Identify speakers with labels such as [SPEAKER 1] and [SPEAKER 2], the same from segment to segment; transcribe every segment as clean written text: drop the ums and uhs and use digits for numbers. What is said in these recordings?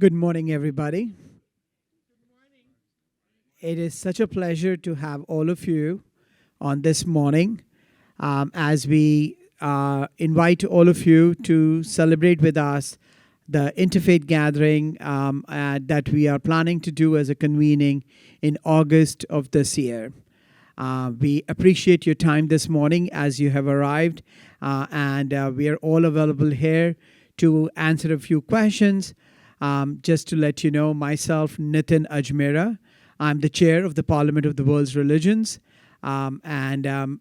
[SPEAKER 1] Good morning, everybody. It is such a pleasure to have all of you on this morning as we invite all of you to celebrate with us the interfaith gathering that we are planning to do as a convening in August of this year. We appreciate your time this morning as you have arrived, and we are all available here to answer a few questions. Just to let you know, myself, Nitin Ajmera, I'm the chair of the Parliament of the World's Religions, and I'm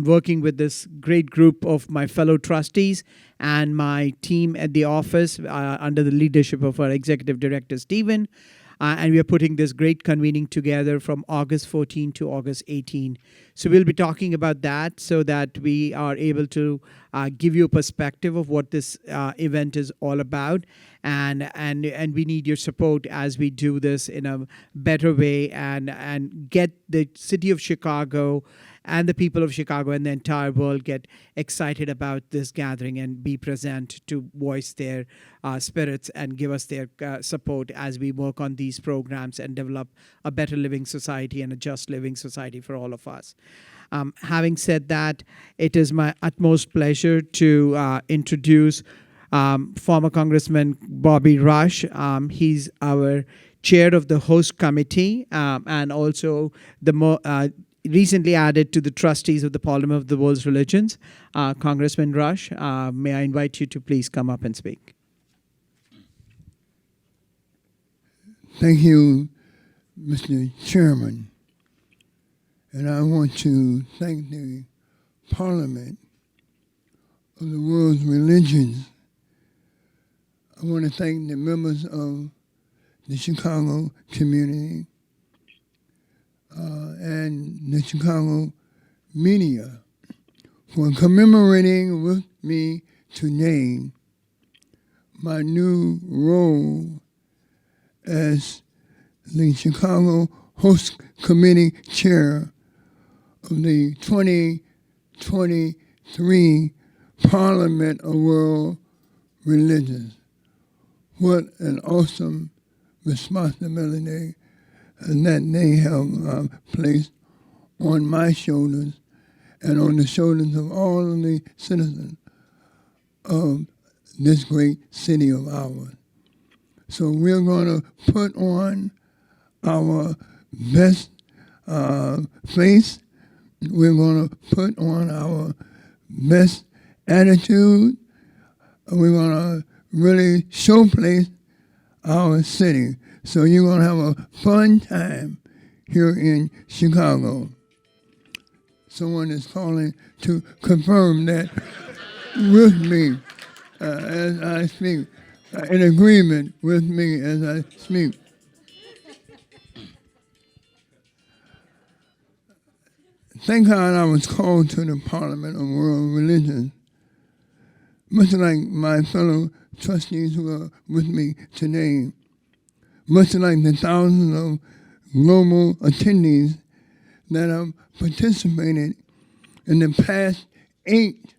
[SPEAKER 1] working with this great group of my fellow trustees and my team at the office under the leadership of our executive director, Stephen. And we are putting this great convening together from August 14 to August 18. So we'll be talking about that so that we are able to give you a perspective of what this event is all about. And we need your support as we do this in a better way and get the city of Chicago and the people of Chicago and the entire world get excited about this gathering and be present to voice their spirits and give us their support as we work on these programs and develop a better living society and a just living society for all of us. Having said that, it is my utmost pleasure to introduce former Congressman Bobby Rush. He's our chair of the host committee and also the recently added to the trustees of the Parliament of the World's Religions. Congressman Rush, may I invite you to please come up and speak.
[SPEAKER 2] Thank you, Mr. Chairman. And I want to thank the Parliament of the World's Religions. I want to thank the members of the Chicago community and the Chicago media for commemorating with me today my new role as the Chicago Host Committee Chair of the 2023 Parliament of World Religions. What an awesome responsibility that they have placed on my shoulders and on the shoulders of all of the citizens of this great city of ours. So we're going to put on our best face. We're going to put on our best attitude. We're going to really showplace our city. So you're going to have a fun time here in Chicago. Someone is calling to confirm that with me as I speak, in agreement with me as I speak. Thank God I was called to the Parliament of World Religions. Much like my fellow trustees who are with me today, much like the thousands of global attendees that have participated in the past 8,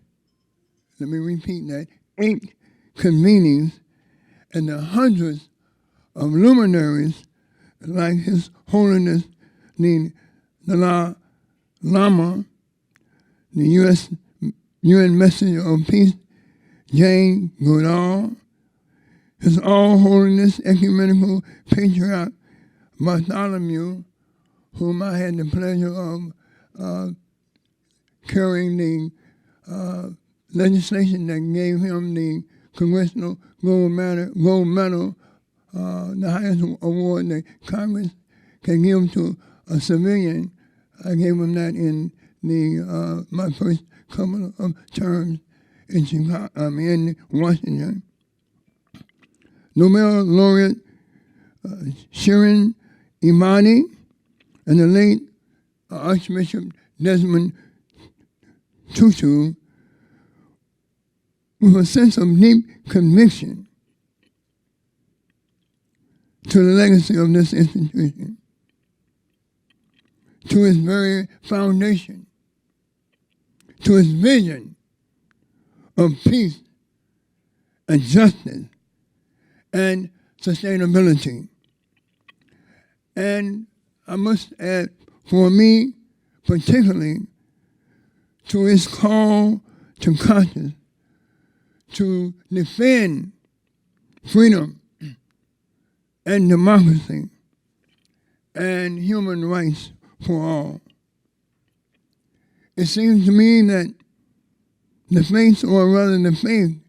[SPEAKER 2] let me repeat that, 8 convenings and the hundreds of luminaries like His Holiness the Dalai Lama, the UN Messenger of Peace, Jane Goodall, His All Holiness Ecumenical Patriarch Bartholomew, whom I had the pleasure of carrying the legislation that gave him the Congressional Gold Medal, the highest award that Congress can give to a civilian. I gave him that in my first couple of terms in in Washington. Nobel laureate Shirin Imani and the late Archbishop Desmond Tutu, with a sense of deep conviction to the legacy of this institution, to its very foundation, to its vision of peace and justice and sustainability. And I must add, for me, particularly, to its call to conscience, to defend freedom and democracy and human rights for all. It seems to me that the faith, or rather the faith,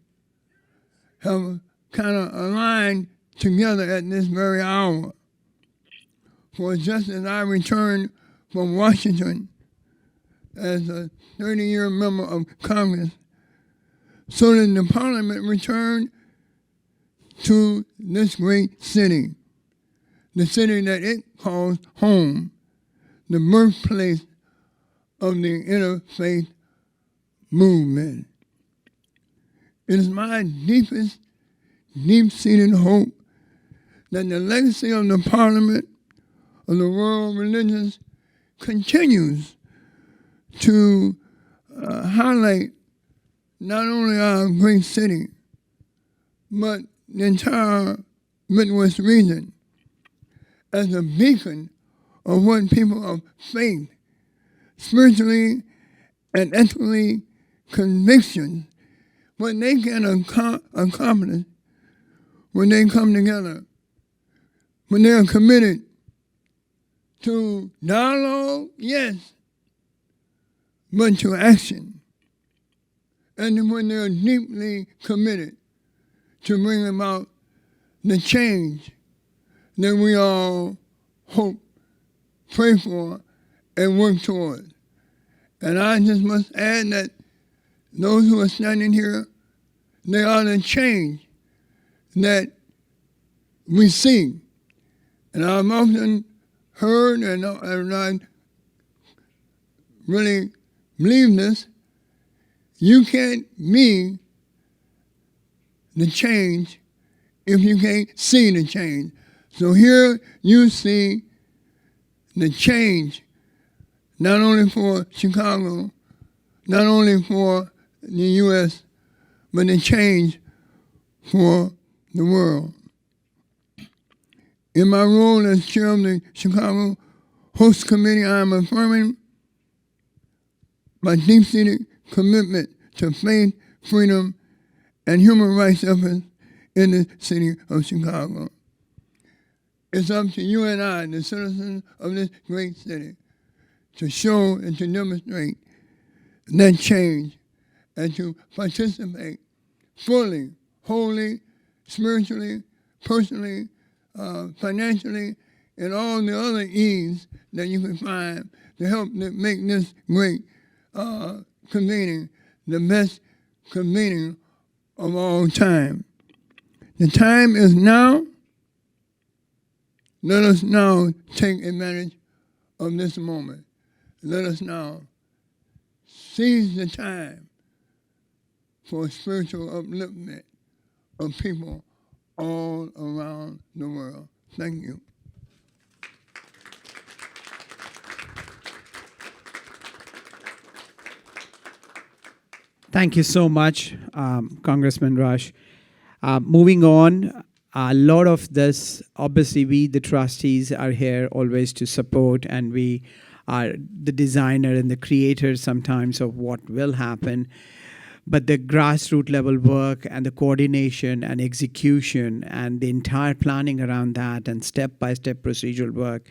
[SPEAKER 2] have kind of aligned together at this very hour. For just as I returned from Washington as a 30-year member of Congress, so did the Parliament return to this great city, the city that it calls home, the birthplace of the interfaith movement. It is my deepest, deep-seated hope that the legacy of the Parliament of the world religions continues to highlight not only our great city, but the entire Midwest region as a beacon of what people of faith, spiritually and ethically conviction, what they can accomplish when they come together, when they are committed to dialogue, yes, but to action. And when they're deeply committed to bring about the change that we all hope, pray for, and work toward. And I just must add that those who are standing here, they are the change that we see. And I've often heard, and I really believe this, you can't be the change if you can't see the change. So here you see the change, not only for Chicago, not only for the U.S., but the change for the world. In my role as chair of the Chicago Host Committee, I am affirming my deep-seated commitment to faith, freedom, and human rights efforts in the city of Chicago. It's up to you and I, the citizens of this great city, to show and to demonstrate that change and to participate fully, wholly, spiritually, personally, financially, and all the other E's that you can find to help make this great convening the best convening of all time. The time is now. Let us now take advantage of this moment. Let us now seize the time for spiritual upliftment of people all around the world. Thank you.
[SPEAKER 1] Thank you so much, Congressman Rush. Moving on, a lot of this, obviously we, the trustees, are here always to support, and we are the designer and the creator sometimes of what will happen. But the grassroots level work and the coordination and execution and the entire planning around that and step-by-step procedural work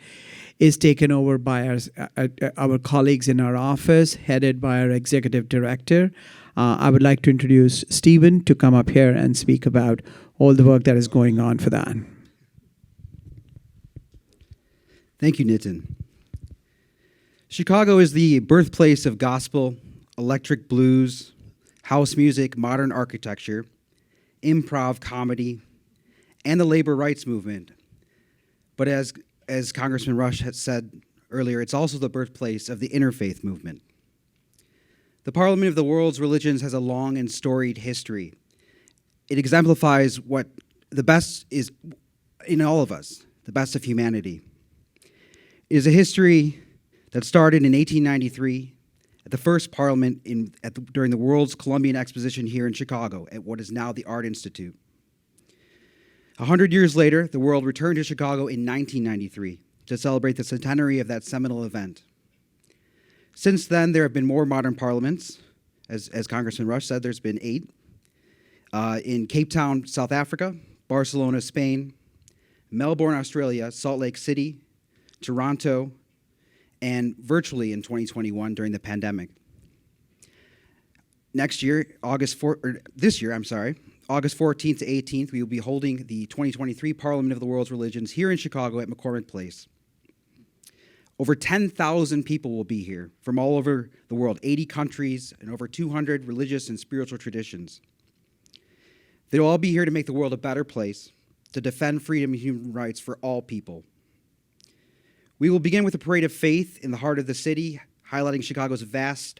[SPEAKER 1] is taken over by our colleagues in our office, headed by our executive director. I would like to introduce Stephen to come up here and speak about all the work that is going on for that.
[SPEAKER 3] Thank you, Nitin. Chicago is the birthplace of gospel, electric blues, house music, modern architecture, improv comedy, and the labor rights movement. But as Congressman Rush had said earlier, it's also the birthplace of the interfaith movement. The Parliament of the World's Religions has a long and storied history. It exemplifies what the best is in all of us, the best of humanity. It is a history that started in 1893 at the first Parliament during the World's Columbian Exposition here in Chicago at what is now the Art Institute. 100 years later, the world returned to Chicago in 1993 to celebrate the centenary of that seminal event. Since then, there have been more modern parliaments. As Congressman Rush said, there's been 8. In Cape Town, South Africa, Barcelona, Spain, Melbourne, Australia, Salt Lake City, Toronto, and virtually in 2021 during the pandemic. This year, August 14th to 18th, we will be holding the 2023 Parliament of the World's Religions here in Chicago at McCormick Place. Over 10,000 people will be here from all over the world, 80 countries, and over 200 religious and spiritual traditions. They will all be here to make the world a better place, to defend freedom and human rights for all people. We will begin with a parade of faith in the heart of the city, highlighting Chicago's vast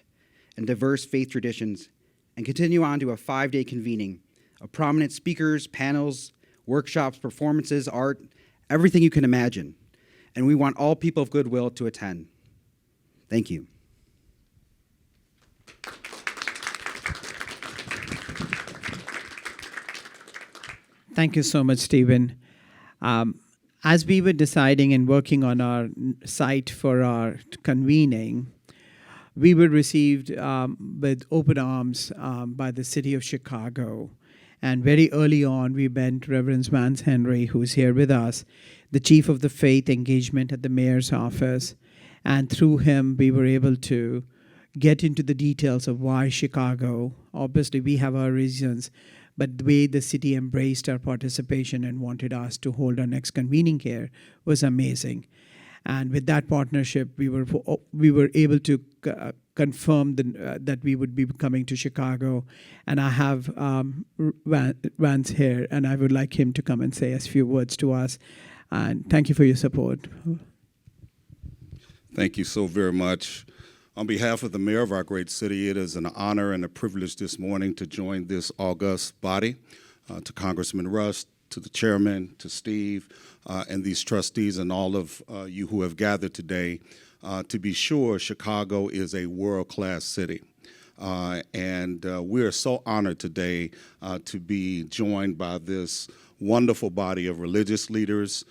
[SPEAKER 3] and diverse faith traditions, and continue on to a 5-day convening of prominent speakers, panels, workshops, performances, art, everything you can imagine. And we want all people of goodwill to attend. Thank you.
[SPEAKER 1] Thank you so much, Stephen. As we were deciding and working on our site for our convening, we were received with open arms by the city of Chicago. And very early on, we met Reverend Vance, who's here with us, the chief of the faith engagement at the mayor's office. And through him, we were able to get into the details of why Chicago. Obviously, we have our reasons, but the way the city embraced our participation and wanted us to hold our next convening here was amazing. And with that partnership, we were able to confirm that we would be coming to Chicago. And I have Vance here, and I would like him to come and say a few words to us. And thank you for your support.
[SPEAKER 4] Thank you so very much. On behalf of the mayor of our great city, it is an honor and a privilege this morning to join this august body, to Congressman Rush, to the chairman, to Steve, and these trustees and all of you who have gathered today. To be sure, Chicago is a world-class city. And we are so honored today to be joined by this wonderful body of religious leaders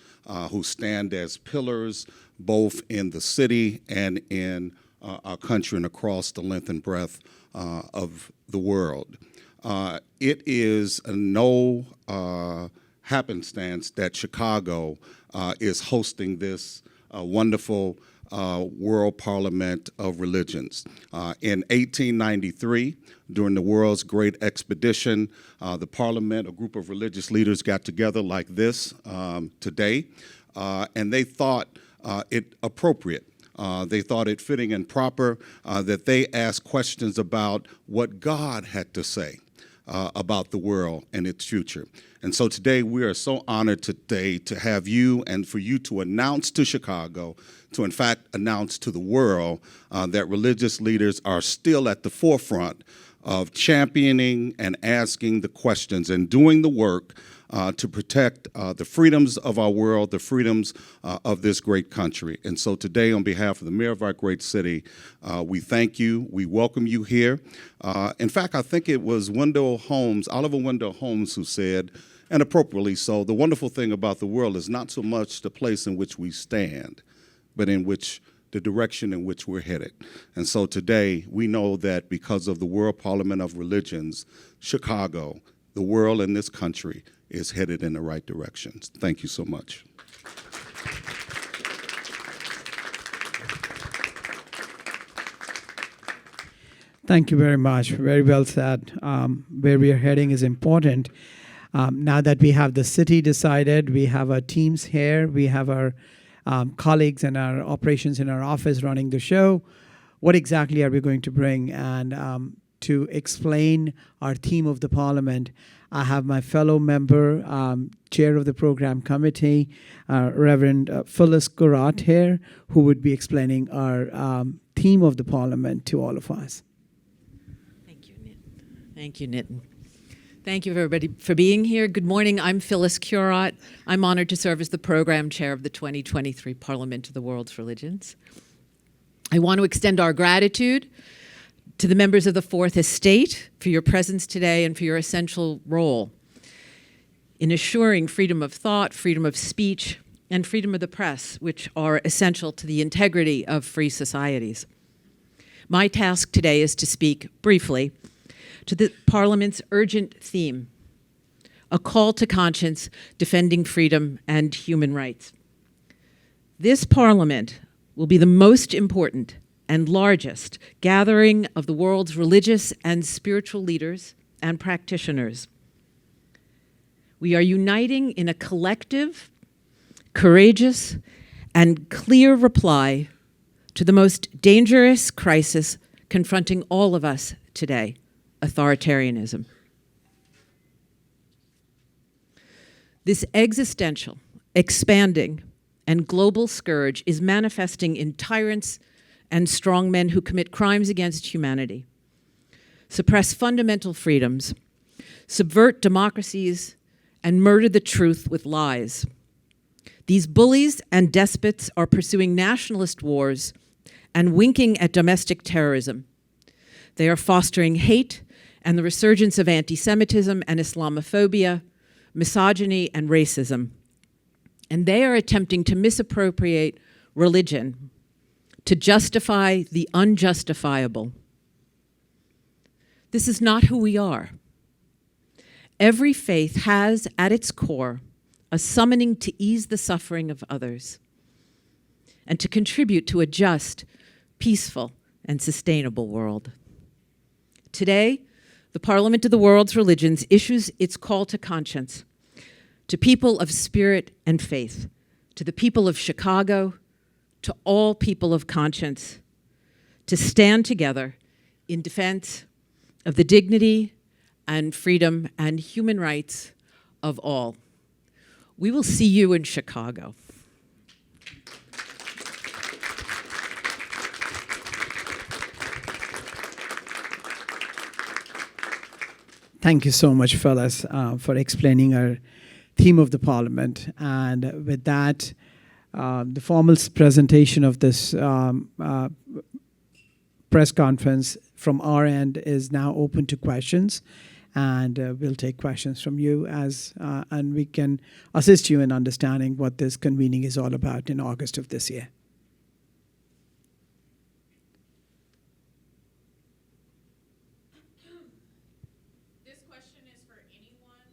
[SPEAKER 4] who stand as pillars both in the city and in our country and across the length and breadth of the world. It is no happenstance that Chicago is hosting this wonderful World Parliament of Religions. In 1893, during the world's great expedition, the Parliament, a group of religious leaders got together like this today, and they thought it appropriate. They thought it fitting and proper that they ask questions about what God had to say about the world and its future. And so today we are so honored today to have you and for you to announce to Chicago, to in fact announce to the world that religious leaders are still at the forefront of championing and asking the questions and doing the work to protect the freedoms of our world, the freedoms of this great country. And so today, on behalf of the mayor of our great city, we thank you. We welcome you here. In fact, I think it was Oliver Wendell Holmes, who said, and appropriately so, the wonderful thing about the world is not so much the place in which we stand, but in which the direction in which we're headed. And so today, we know that because of the World Parliament of Religions, Chicago, the world and this country is headed in the right direction. Thank you so much.
[SPEAKER 1] Thank you very much. Very well said. Where we are heading is important. Now that we have the city decided, we have our teams here, we have our colleagues and our operations in our office running the show. What exactly are we going to bring? And to explain our theme of the Parliament, I have my fellow member, chair of the program committee, Reverend Phyllis Curott here, who would be explaining our theme of the Parliament to all of us.
[SPEAKER 5] Thank you, Nitin. Thank you, Nitin. Thank you, everybody, for being here. Good morning. I'm Phyllis Curott. I'm honored to serve as the program chair of the 2023 Parliament of the World's Religions. I want to extend our gratitude to the members of the Fourth Estate for your presence today and for your essential role in assuring freedom of thought, freedom of speech, and freedom of the press, which are essential to the integrity of free societies. My task today is to speak briefly to the Parliament's urgent theme, a call to conscience, defending freedom and human rights. This Parliament will be the most important and largest gathering of the world's religious and spiritual leaders and practitioners. We are uniting in a collective, courageous, and clear reply to the most dangerous crisis confronting all of us today, authoritarianism. This existential, expanding, and global scourge is manifesting in tyrants and strongmen who commit crimes against humanity, suppress fundamental freedoms, subvert democracies, and murder the truth with lies. These bullies and despots are pursuing nationalist wars and winking at domestic terrorism. They are fostering hate and the resurgence of anti-Semitism and Islamophobia, misogyny and racism. And they are attempting to misappropriate religion to justify the unjustifiable. This is not who we are. Every faith has at its core a summoning to ease the suffering of others and to contribute to a just, peaceful, and sustainable world. Today, the Parliament of the World's Religions issues its call to conscience to people of spirit and faith, to the people of Chicago, to all people of conscience, to stand together in defense of the dignity and freedom and human rights of all. We will see you in Chicago.
[SPEAKER 1] Thank you so much, Phyllis, for explaining our theme of the Parliament. And with that, the formal presentation of this press conference from our end is now open to questions. And we'll take questions from you and we can assist you in understanding what this convening is all about in August of this year.
[SPEAKER 5] This question is for anyone.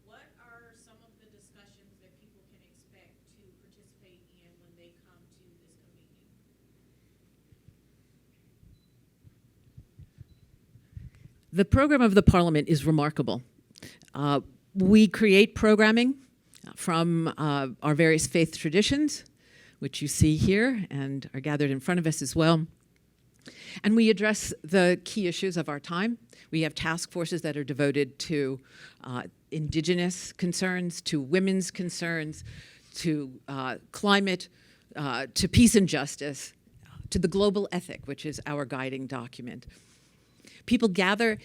[SPEAKER 5] What are some of the discussions that people can expect to participate in when they come to this convening? The program of the Parliament is remarkable. We create programming from our various faith traditions, which you see here and are gathered in front of us as well. And we address the key issues of our time. We have task forces that are devoted to indigenous concerns, to women's concerns, to climate, to peace and justice, to the global ethic, which is our guiding document. People gather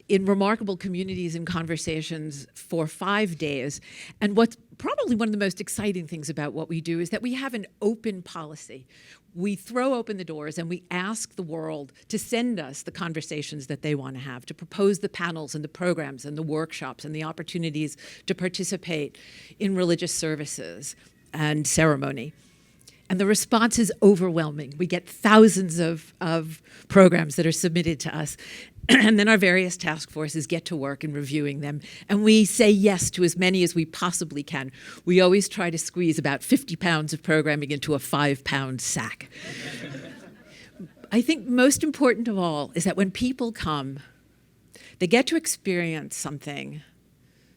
[SPEAKER 5] in remarkable communities and conversations for 5 days. And what's probably one of the most exciting things about what we do is that we have an open policy. We throw open the doors and we ask the world to send us the conversations that they want to have, to propose the panels and the programs and the workshops and the opportunities to participate in religious services and ceremony. And the response is overwhelming. We get thousands of programs that are submitted to us. And then our various task forces get to work in reviewing them. And we say yes to as many as we possibly can. We always try to squeeze about 50 pounds of programming into a 5-pound sack. I think most important of all is that when people come, they get to experience something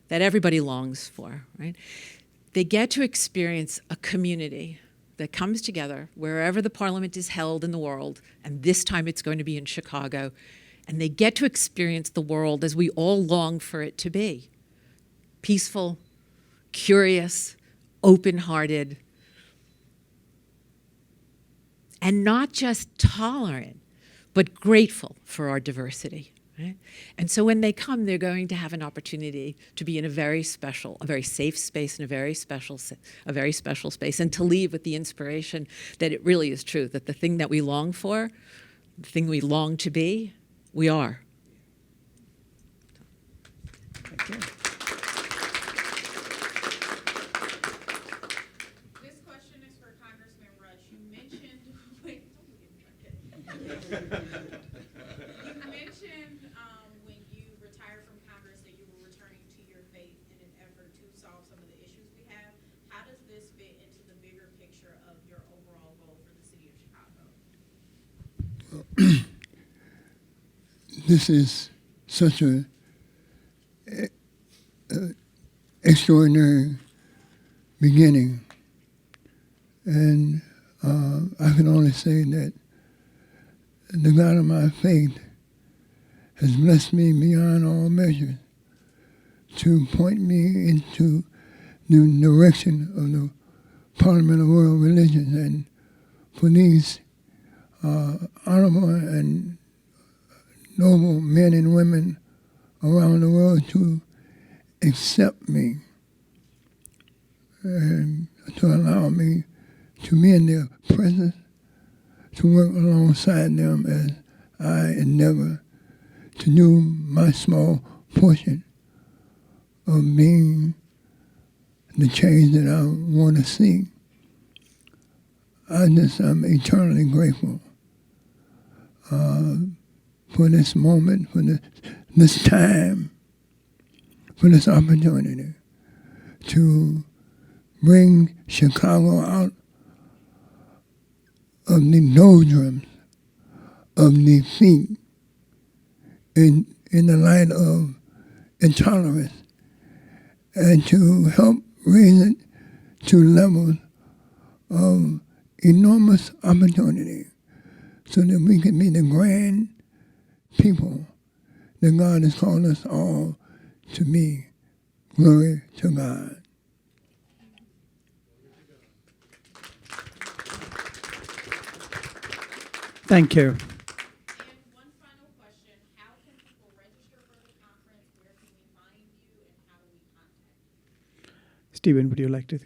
[SPEAKER 5] that everybody longs for, right? They get to experience a community that comes together wherever the Parliament is held in the world, and this time it's going to be in Chicago, and they get to experience the world as we all long for it to be. Peaceful, curious, open-hearted, and not just tolerant, but grateful for our diversity. Right? And so when they come, they're going to have an opportunity to be in a very special, a very safe space, and a very special space, and to leave with the inspiration that it really is true, that the thing that we long for, the thing we long to be, we are.
[SPEAKER 1] Thank you.
[SPEAKER 6] mentioned when you retired from Congress that you were returning to your faith in an effort to solve some of the issues we have. How does this fit into the bigger picture of your overall goal for the city of Chicago?
[SPEAKER 2] This is such a extraordinary beginning, and I can only say that the God of my faith has blessed me beyond all measure to point me into the direction of the Parliament of World Religions, and for these honorable and noble men and women around the world to accept me and to allow me to be in their presence, to work alongside them as I endeavor to do my small portion of being the change that I want to see. I'm eternally grateful for this moment, for this time, for this opportunity to bring Chicago out of the doldrums of defeat in the light of intolerance, and to help raise it to levels of enormous opportunity so that we can be the grand people that God has called us all to be. Glory to God.
[SPEAKER 1] Thank you.
[SPEAKER 6] And one final question, how can people register for the conference? Where can we find you, and how do we contact you?
[SPEAKER 1] Stephen, would you like to?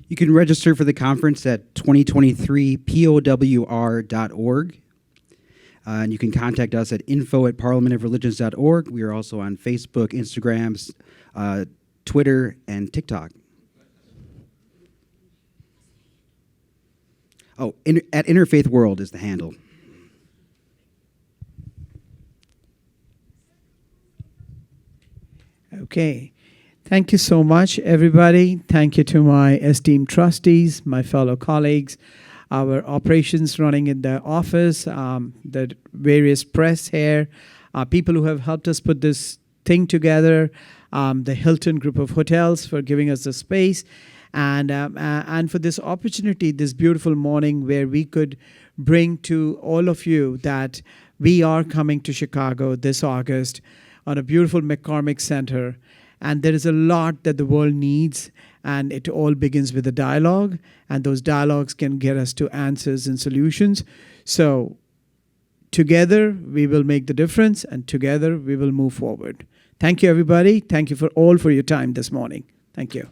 [SPEAKER 3] You can register for the conference at 2023powr.org. And you can contact us at info@parliamentofreligions.org. We are also on Facebook, Instagram, Twitter, and TikTok. Oh, at Interfaith World is the handle.
[SPEAKER 1] Okay. Thank you so much, everybody. Thank you to my esteemed trustees, my fellow colleagues, our operations running in the office, the various press here, people who have helped us put this thing together, the Hilton Group of Hotels for giving us the space, and for this opportunity, this beautiful morning where we could bring to all of you that we are coming to Chicago this August on a beautiful McCormick Center. And there is a lot that the world needs, and it all begins with a dialogue, and those dialogues can get us to answers and solutions. So together we will make the difference, and together we will move forward. Thank you, everybody. Thank you for your time this morning. Thank you.